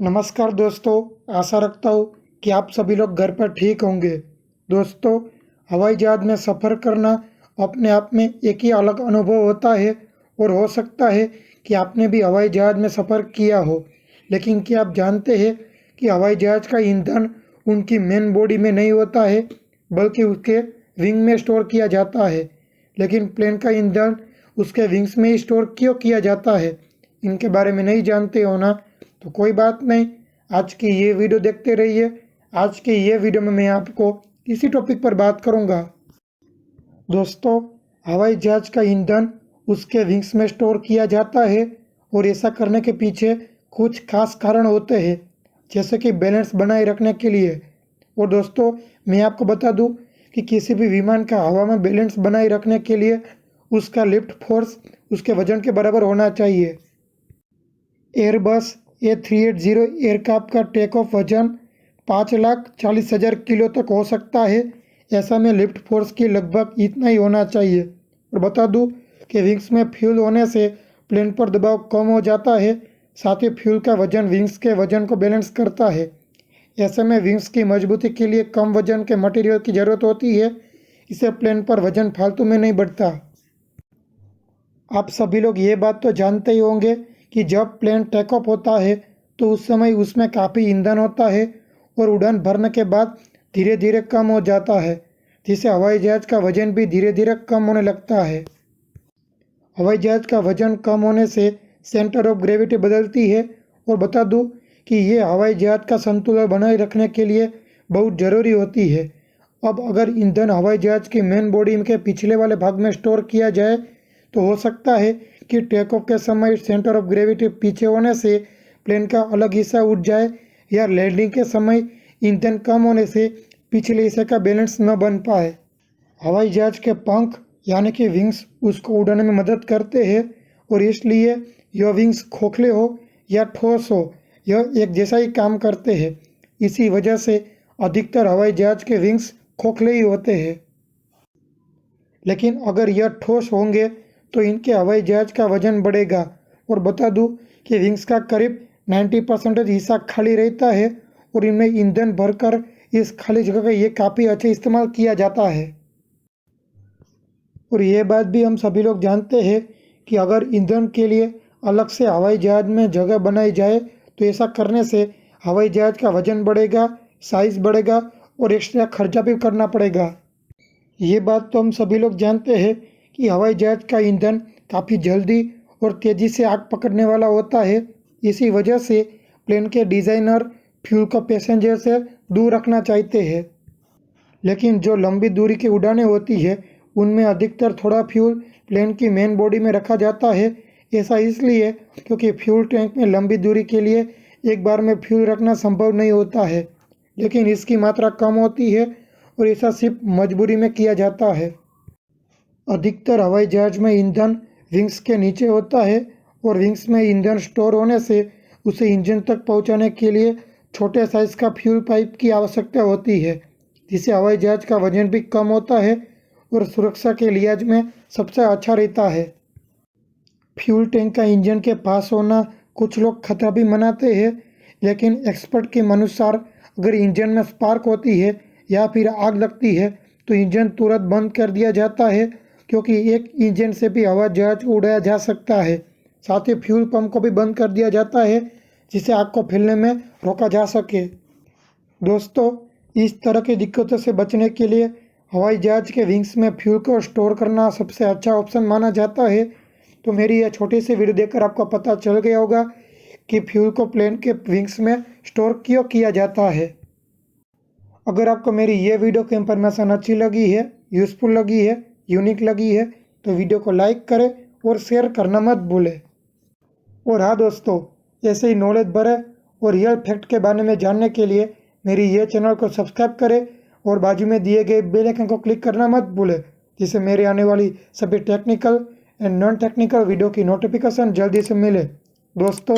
नमस्कार दोस्तों, आशा रखता हूँ कि आप सभी लोग घर पर ठीक होंगे। दोस्तों, हवाई जहाज़ में सफ़र करना अपने आप में एक ही अलग अनुभव होता है और हो सकता है कि आपने भी हवाई जहाज़ में सफ़र किया हो। लेकिन क्या आप जानते हैं कि हवाई जहाज़ का ईंधन उनकी मेन बॉडी में नहीं होता है, बल्कि उसके विंग में स्टोर किया जाता है। लेकिन प्लेन का ईंधन उसके विंग्स में ही स्टोर क्यों किया जाता है, इनके बारे में नहीं जानते हो ना? तो कोई बात नहीं, आज की ये वीडियो देखते रहिए। आज की ये वीडियो में मैं आपको इसी टॉपिक पर बात करूंगा। दोस्तों, हवाई जहाज का ईंधन उसके विंग्स में स्टोर किया जाता है और ऐसा करने के पीछे कुछ खास कारण होते हैं, जैसे कि बैलेंस बनाए रखने के लिए। और दोस्तों, मैं आपको बता दूं कि किसी भी विमान का हवा में बैलेंस बनाए रखने के लिए उसका लिफ्ट फोर्स उसके वजन के बराबर होना चाहिए। एयरबस A380 एयरक्राफ्ट का टेक ऑफ वजन 5,40,000 किलो तक हो सकता है। ऐसा में लिफ्ट फोर्स की लगभग इतना ही होना चाहिए। और बता दूं कि विंग्स में फ्यूल होने से प्लेन पर दबाव कम हो जाता है, साथ ही फ्यूल का वजन विंग्स के वजन को बैलेंस करता है। ऐसे में विंग्स की मजबूती के लिए कम वजन के मटेरियल की ज़रूरत होती है, इससे प्लेन पर वजन फालतू में नहीं बढ़ता। आप सभी लोग ये बात तो जानते ही होंगे कि जब प्लेन टेक ऑफ होता है तो उस समय उसमें काफ़ी ईंधन होता है और उड़ान भरने के बाद धीरे धीरे कम हो जाता है, जिससे हवाई जहाज़ का वजन भी धीरे धीरे कम होने लगता है। हवाई जहाज़ का वजन कम होने से सेंटर ऑफ ग्रेविटी बदलती है। और बता दूं कि ये हवाई जहाज़ का संतुलन बनाए रखने के लिए बहुत ज़रूरी होती है। अब अगर ईंधन हवाई जहाज़ की मेन बॉडी के पिछले वाले भाग में स्टोर किया जाए तो हो सकता है कि टेक ऑफ के समय सेंटर ऑफ ग्रेविटी पीछे होने से प्लेन का अलग हिस्सा उठ जाए, या लैंडिंग के समय ईंधन कम होने से पिछले हिस्से का बैलेंस न बन पाए। हवाई जहाज़ के पंख यानी कि विंग्स उसको उड़ाने में मदद करते हैं, और इसलिए यह विंग्स खोखले हो या ठोस हो, यह एक जैसा ही काम करते हैं। इसी वजह से अधिकतर हवाई जहाज़ के विंग्स खोखले ही होते हैं। लेकिन अगर यह ठोस होंगे तो इनके हवाई जहाज़ का वजन बढ़ेगा। और बता दूं कि विंग्स का करीब 90% हिस्सा खाली रहता है और इनमें ईंधन भरकर इस खाली जगह का ये काफ़ी अच्छे इस्तेमाल किया जाता है। और ये बात भी हम सभी लोग जानते हैं कि अगर ईंधन के लिए अलग से हवाई जहाज़ में जगह बनाई जाए तो ऐसा करने से हवाई जहाज़ का वजन बढ़ेगा, साइज़ बढ़ेगा और एक्स्ट्रा खर्चा भी करना पड़ेगा। ये बात तो हम सभी लोग जानते हैं कि हवाई जहाज़ का ईंधन काफ़ी जल्दी और तेज़ी से आग पकड़ने वाला होता है। इसी वजह से प्लेन के डिज़ाइनर फ्यूल को पैसेंजर से दूर रखना चाहते हैं। लेकिन जो लंबी दूरी की उड़ानें होती है उनमें अधिकतर थोड़ा फ्यूल प्लेन की मेन बॉडी में रखा जाता है। ऐसा इसलिए क्योंकि फ्यूल टैंक में लंबी दूरी के लिए एक बार में फ्यूल रखना संभव नहीं होता है, लेकिन इसकी मात्रा कम होती है और ऐसा सिर्फ मजबूरी में किया जाता है। अधिकतर हवाई जहाज़ में ईंधन विंग्स के नीचे होता है और विंग्स में ईंधन स्टोर होने से उसे इंजन तक पहुंचाने के लिए छोटे साइज़ का फ्यूल पाइप की आवश्यकता होती है, जिससे हवाई जहाज़ का वजन भी कम होता है और सुरक्षा के लिहाज में सबसे अच्छा रहता है। फ्यूल टैंक का इंजन के पास होना कुछ लोग खतरा भी मनाते हैं, लेकिन एक्सपर्ट के अनुसार अगर इंजन में स्पार्क होती है या फिर आग लगती है तो इंजन तुरंत बंद कर दिया जाता है, क्योंकि एक इंजन से भी हवाई जहाज उड़ाया जा सकता है। साथ ही फ्यूल पंप को भी बंद कर दिया जाता है, जिससे आग को फैलने में रोका जा सके। दोस्तों, इस तरह की दिक्कतों से बचने के लिए हवाई जहाज के विंग्स में फ्यूल को स्टोर करना सबसे अच्छा ऑप्शन माना जाता है। तो मेरी यह छोटी सी वीडियो देखकर आपको पता चल गया होगा कि फ्यूल को प्लेन के विंग्स में स्टोर क्यों किया जाता है। अगर आपको मेरी ये वीडियो की इंफॉर्मेशन अच्छी लगी है, यूज़फुल लगी है, यूनिक लगी है तो वीडियो को लाइक करें और शेयर करना मत भूलें। और हाँ दोस्तों, ऐसे ही नॉलेज भरे और रियल फैक्ट के बारे में जानने के लिए मेरी ये चैनल को सब्सक्राइब करें और बाजू में दिए गए बेल आइकन को क्लिक करना मत भूलें, जिससे मेरे आने वाली सभी technical and non technical video की नोटिफिकेशन जल्दी से मिले। दोस्तों,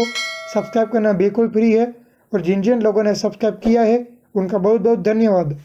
सब्सक्राइब करना बिल्कुल फ्री है और जिन जिन लोगों ने सब्सक्राइब किया है उनका बहुत बहुत धन्यवाद।